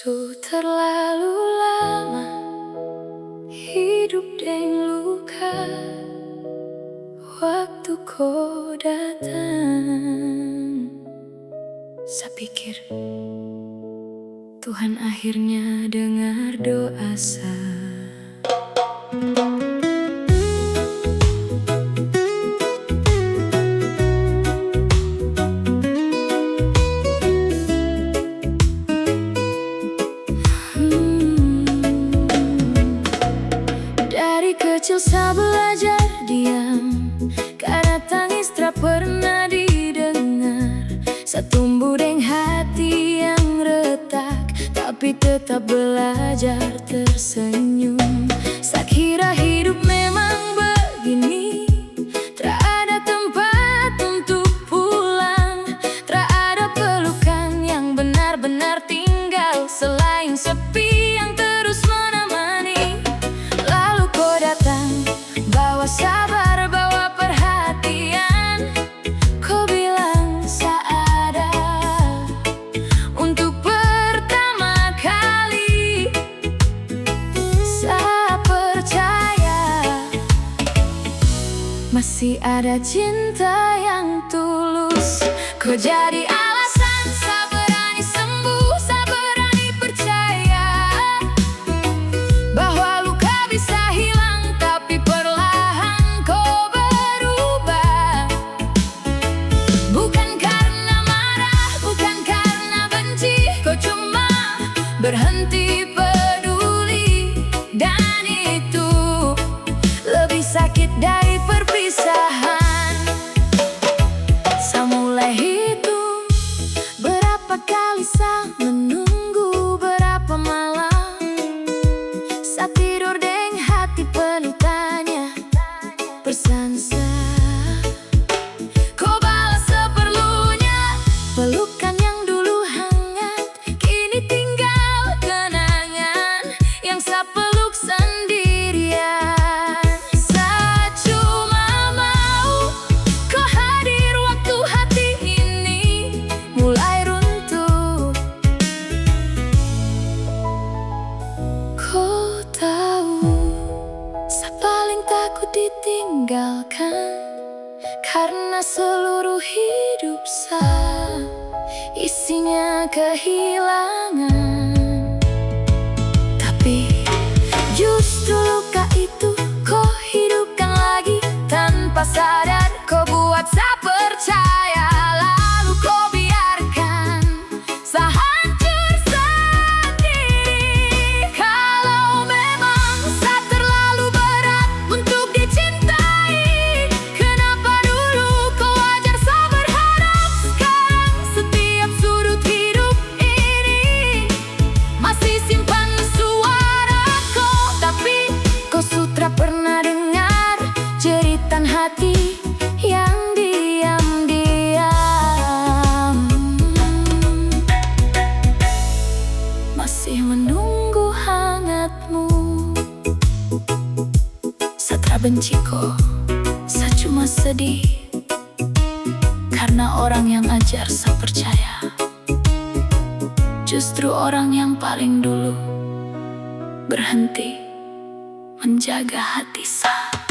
Su terlalu lama hidup dengan luka. Waktu kau datang, saya pikir Tuhan akhirnya dengar doa saya. Dari kecil saya belajar diam, karena tangis tak pernah didengar. Saya tumbuh dengan hati yang retak, tapi tetap belajar tersenyum. Saya kira hidup memang begini, tak ada tempat untuk pulang, tak ada pelukan yang benar-benar tinggal selain sepi yang terus menemani. Lalu kau datang, bawa sabar, bawa perhatian. Kau bilang saya ada untuk pertama kali. Saya percaya masih ada cinta yang tulus. Kau jadi alasan saya berani sembuh, saya berani percaya bahwa luka bisa hilang, tapi perlahan kau berubah. Bukan karena marah, bukan karena benci, kau cuma berhenti peduli. Dan itu lebih sakit dari perpisahan. Saya mulai hitung berapa kali saya menunggu, berapa malam saya tidur dengan hati penuh tanya. Pesan saya kau balas seperlunya, pelukan yang dulu hangat kini tinggal kenangan yang saya peluk sendirian. Saya cuma mau kau hadir waktu hati ini mulai runtuh. Kau tahu saya paling takut ditinggalkan, karena seluruh hidup saya isinya kehilangan. Tapi justru luka itu kau hidupkan lagi tanpa sadar. Kau buat saya percaya, lalu kau biarkan saya hancur sendiri. Kalau memang saya terlalu berat untuk dicintai, kenapa dulu kau ajar saya berharap? Sekarang setiap sudut hidup ini masih simpan suara kau. Tapi kau sutra pernah dengar jeritan hati yang diam-diam masih menunggu hangatmu. Saya tak benci kau, saya cuma sedih karena orang yang ajar saya percaya justru orang yang paling dulu berhenti menjaga hati saya.